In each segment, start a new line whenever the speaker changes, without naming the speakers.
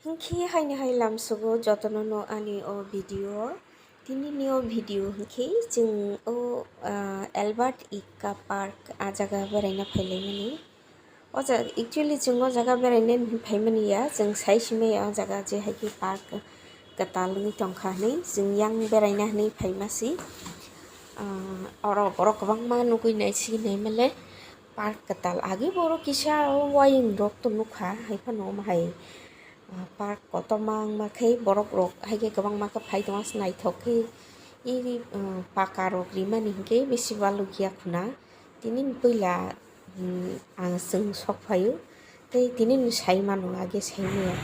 Hingki haini hai lamsugo jotono no ani o video tini ni o video hingki jing o Albert Ika Park a jaga beraina phailai o jaga actually jing o jaga beraina phaimani ya jing saisime o jaga je haiki park katal ni tongkha ni jing yang beraina ni phaimasi oro borok kwbangma nugui nai si nai male park katal agi borok kisa wayung rok to nukha haifano mahai park kotomang makhai borok rok haike kwbangma khe phaitongma naithok khe iri paka rok rimani hingke besi balugia khuna tini puila ang sung sokphaio tei tini sai mano age saimaya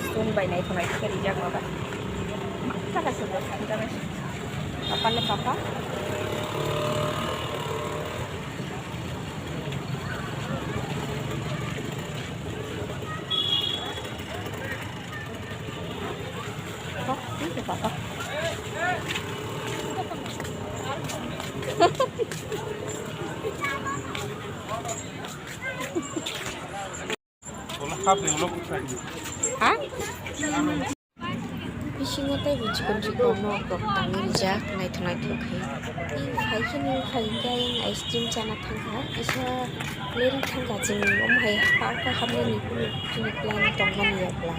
sung bai naithonai khe rijak maba taka sundo sanjaba papa le papa Papa. Hah? Bisingo tai bichikon no rok tangi rijak naithonai thokhe haikini haika yang ice cream chana thangka isa leri thangka jing omhai park hamne ni tini plan tongmani yakla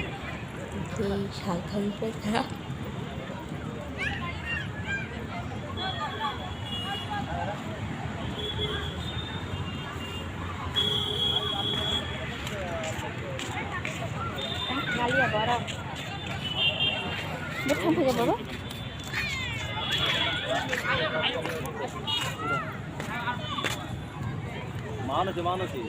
ki sai thang prekha ngali agora betul saja baba
mana sih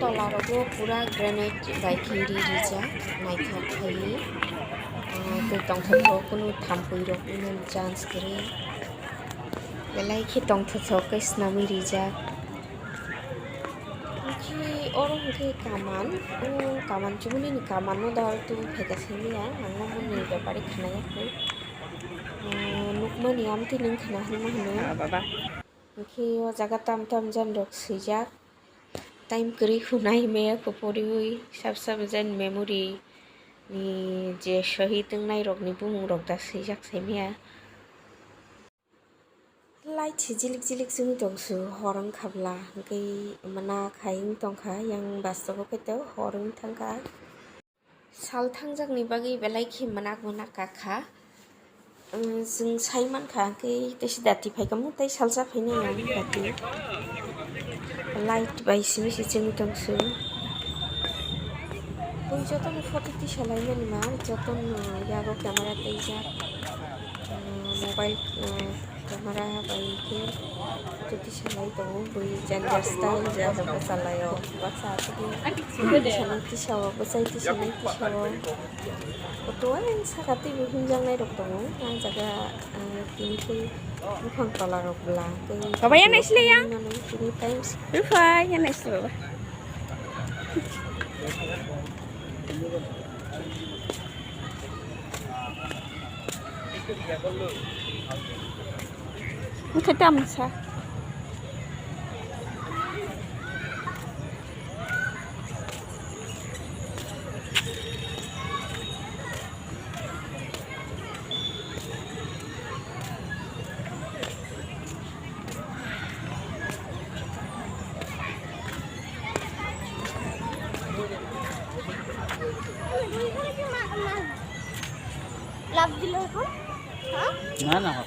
tolarago pura granite bai khiri rija naithok khai tei tongthok kuno thampui rok unen chance kre belai khe tongthok kai snami rijak ki oro hingke kaman chumuni ni kaman no dal tu pheka senia angmo ni bepari khanaya khu nukmani amti ning khana hanma hino baba hingke o jaga tam jan rok sijak time kri khunai meya koporiui sab jan memory ni je shahid nai rok ni bumung rok da sijak saimaya light jilik sumi tongsu horang khabla hingkai mana khaing tongkha yang bastobo keto horang thangka sal thangjak ni bagi belai khi manak kakha jing sai mankha hingkai tesi dati phaikamu tei salsa phaina yang dati light bai simi chumi tongsu tui joton photo ti salai mani ma joton yago camera teijak mobile camera bai ke photo ti salai tongo bui gender style jabo salayo baksa salai ti sawo bachai ti salai ti sawo photo ang sakati hingjang nai rok tongo ang jaga tinki bukhang tola rok bla baba yan isle yang tini times rufa yan isle baba Kita tamat sa. Love the logo? Huh?
Mana?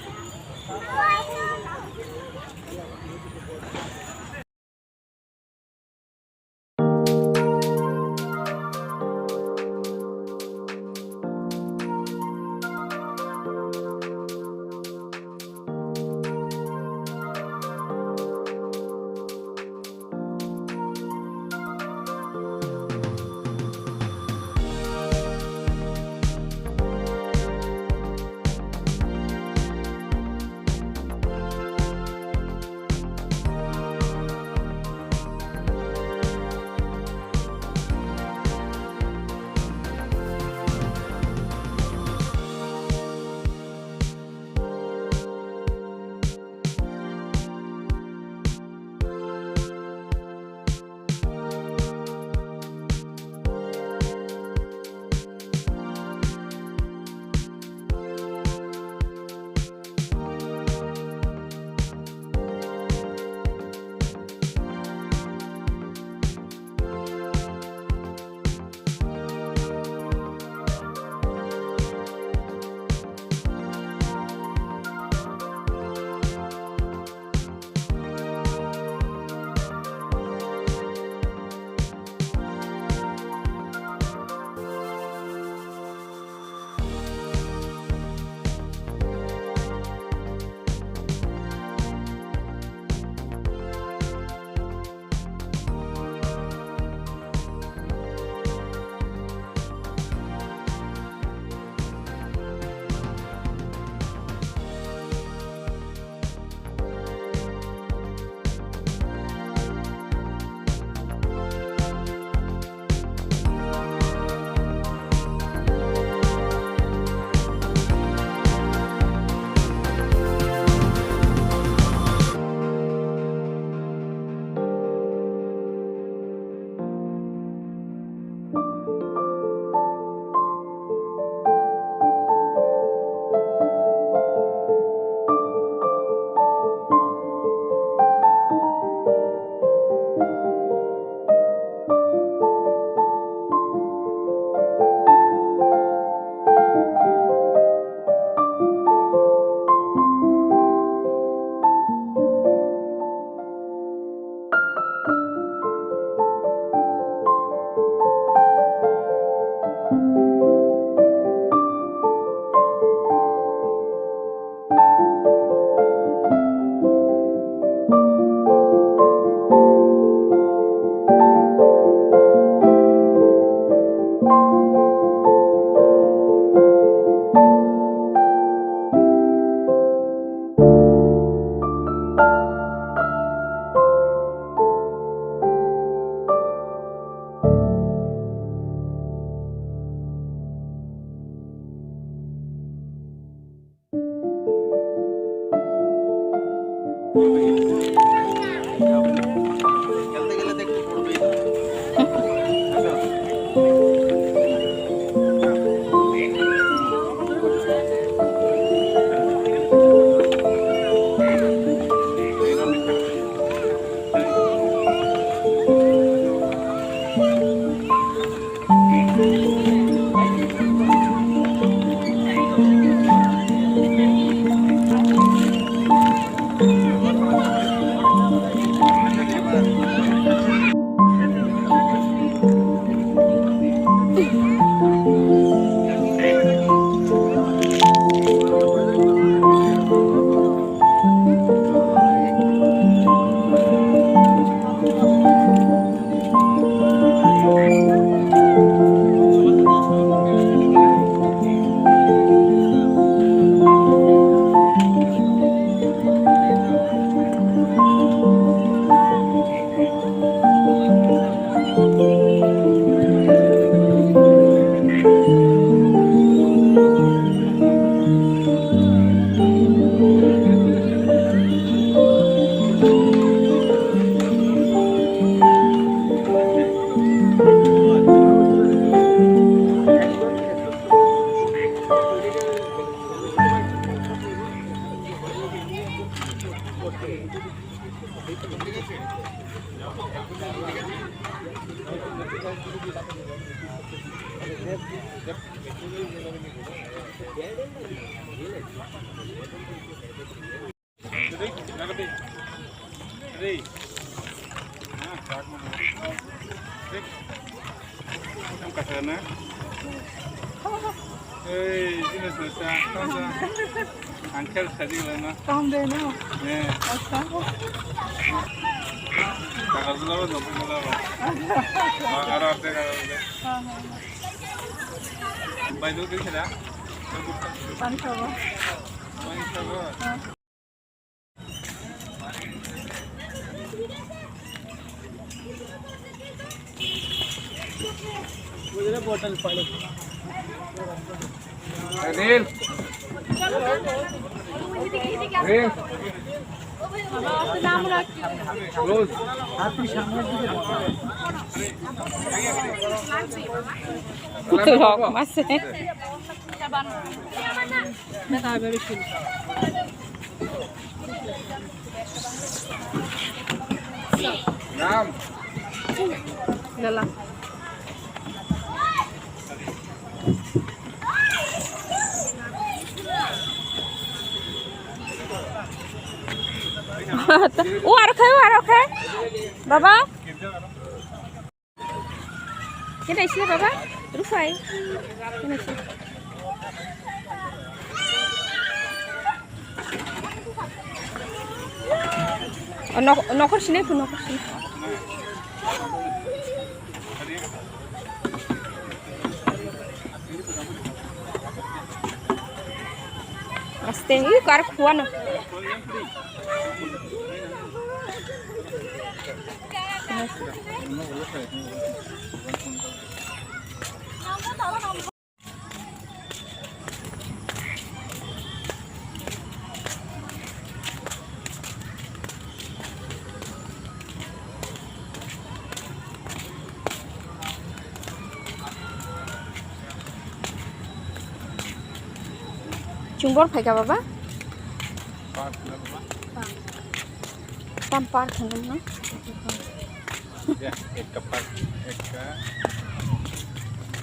খেলতে গেলে তো একটু পড়বেই না। Angkel saja lah,
Paham deh, no.
nih,
Astaga.
kakak dulu lah, dulu lah, Arab deh, Arab deh. Bayi dulu sih dah,
Panik apa?
bayi sabar. मुझे बोतल पानी अनिल रोज
Tulog mas.
नाम
Lala. Oke. Baba. Kita isi Baba. Rufai. Ini sih. Nokor sini pun nokor sini. Aste ini karak kuan. Cumbor phải cả baba? Tampar kan no?
ya एक कपड़ एक का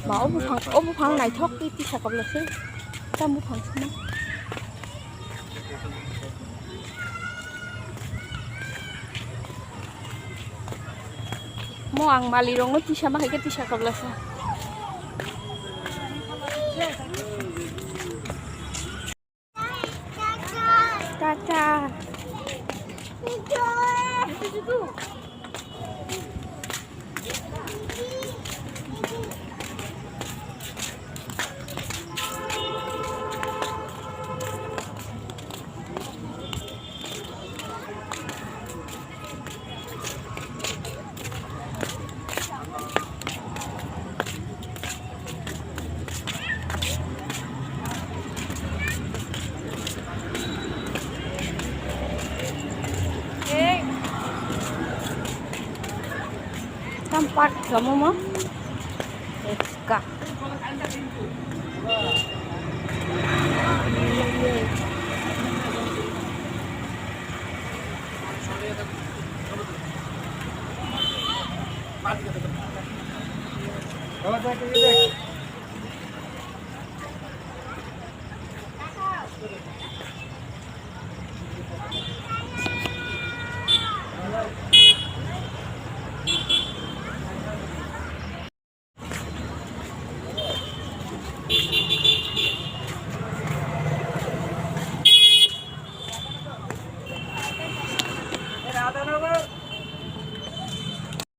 Mà ốp phẳng này thoát đi thì sạc là thế. Ta mua phẳng xem. Mo ang malirong no ti siya makikita ti siya kablasa. Tata. park sama mo. Eka.
Kalau saya